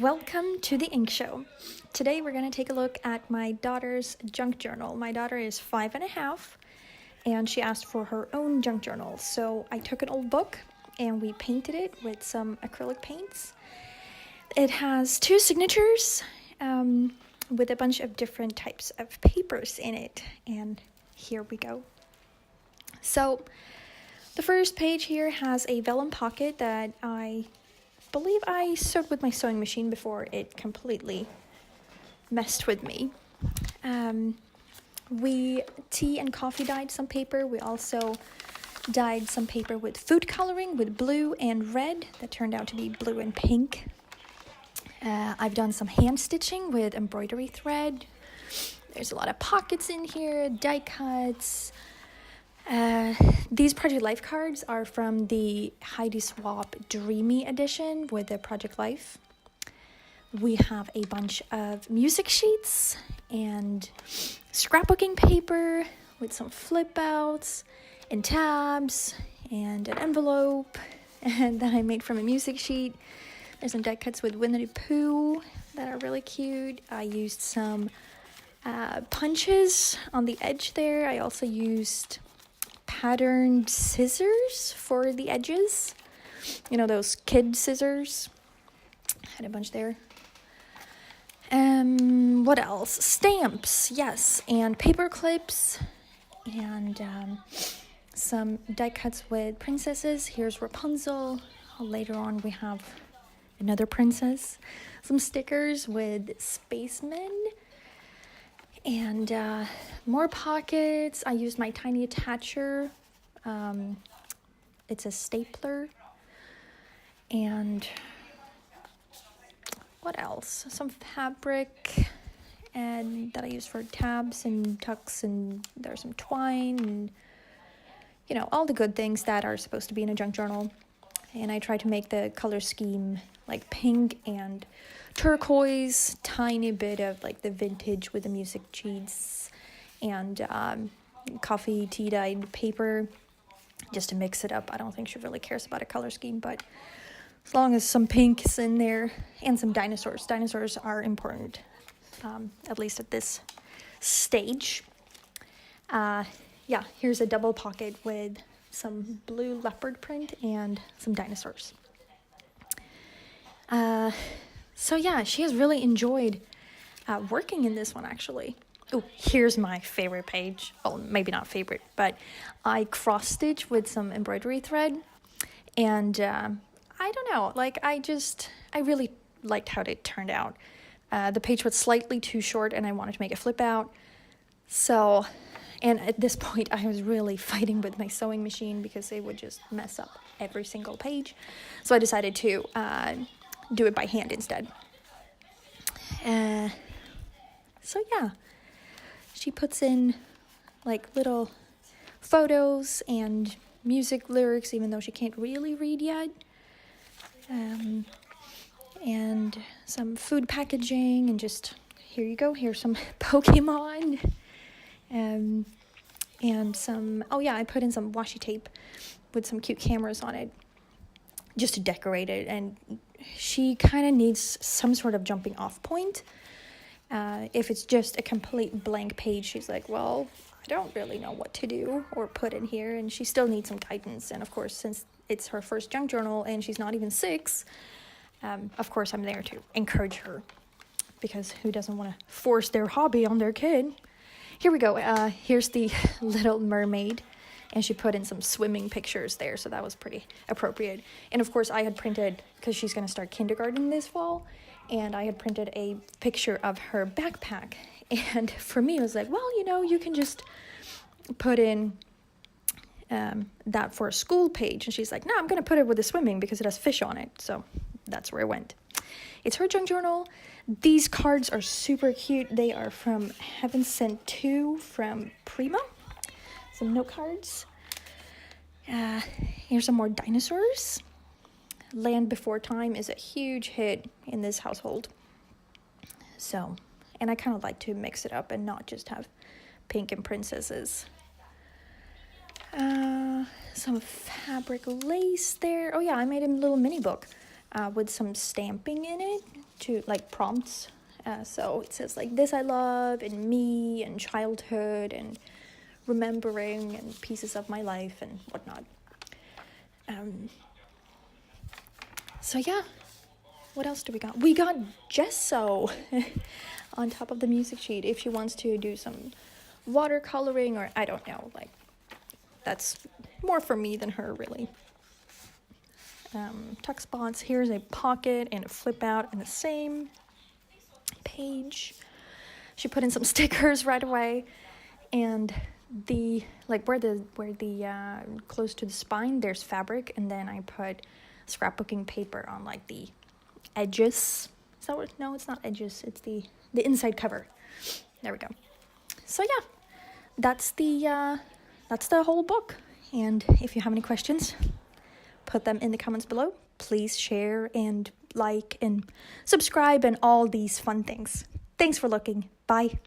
Welcome to the Ink Show. Today we're going to take a look at my daughter's junk journal. My daughter is 5.5 and she asked for her own junk journal. So I took an old book and we painted it with some acrylic paints. It has two signatures with a bunch of different types of papers in it. And here we go. So the first page here has a vellum pocket that I believe I sewed with my sewing machine before it completely messed with me. We tea and coffee dyed some paper. We also dyed some paper with food coloring with blue and red that turned out to be blue and pink. I've done some hand stitching with embroidery thread. There's a lot of pockets in here, die cuts. These Project Life cards are from the Heidi Swap Dreamy edition with the Project Life. We have a bunch of music sheets and scrapbooking paper with some flip outs and tabs and an envelope and that I made from a music sheet. There's some die cuts with Winnie the Pooh that are really cute. I used some punches on the edge there. I also used patterned scissors for the edges, you know, those kid scissors. Had a bunch there. What else? Stamps, yes, and paper clips, and some die cuts with princesses. Here's Rapunzel. Later on we have another princess. Some stickers with spacemen. And more pockets. I used my tiny attacher. It's a stapler. And what else? Some fabric and that I use for tabs and tucks, and there's some twine and, you know, all the good things that are supposed to be in a junk journal. And I try to make the color scheme like pink and turquoise, tiny bit of like the vintage with the music sheets and coffee tea dyed paper just to mix it up. I don't think she really cares about a color scheme, but as long as some pink is in there and some dinosaurs. Dinosaurs are important, at least at this stage. Yeah, here's a double pocket with some blue leopard print and some dinosaurs. So yeah, she has really enjoyed working in this one, actually. Oh, here's my favorite page. Well, maybe not favorite, but I cross-stitch with some embroidery thread. And I don't know, like I really liked how it turned out. The page was slightly too short and I wanted to make it flip out. So, and at this point I was really fighting with my sewing machine because it would just mess up every single page. So I decided to do it by hand instead. So yeah, she puts in like little photos and music lyrics, even though she can't really read yet. And some food packaging, and just here you go. Here's some Pokemon. And some, oh yeah, I put in some washi tape with some cute cameras on it just to decorate it. And she kind of needs some sort of jumping off point. If it's just a complete blank page, she's like, well, I don't really know what to do or put in here. And she still needs some guidance. And of course, since it's her first junk journal and she's not even 6, of course I'm there to encourage her, because who doesn't want to force their hobby on their kid? Here we go. Here's the Little Mermaid. And she put in some swimming pictures there, so that was pretty appropriate. And of course, I had printed, because she's going to start kindergarten this fall, and I had printed a picture of her backpack. And for me, it was like, well, you know, you can just put in that for a school page. And she's like, no, I'm going to put it with the swimming because it has fish on it. So that's where it went. It's her junk journal. These cards are super cute. They are from Heaven Sent 2 from Prima. Some note cards. Here's some more dinosaurs. Land Before Time is a huge hit in this household. So, and I kind of like to mix it up and not just have pink and princesses. Some fabric lace there. Oh yeah, I made a little mini book with some stamping in it to like prompts. So it says like this I love, and me, and childhood, and remembering, and pieces of my life and whatnot. So yeah, what else do we got? We got gesso on top of the music sheet if she wants to do some watercoloring, or I don't know, like that's more for me than her, really. Tuck spots. Here's a pocket and a flip out in the same page. She put in some stickers right away, and the like where the close to the spine there's fabric, and then I put scrapbooking paper on like the edges. Is that what? No, it's not edges. It's the inside cover. There we go. So yeah, that's the whole book. And if you have any questions, put them in the comments below. Please share and like and subscribe and all these fun things. Thanks for looking. Bye.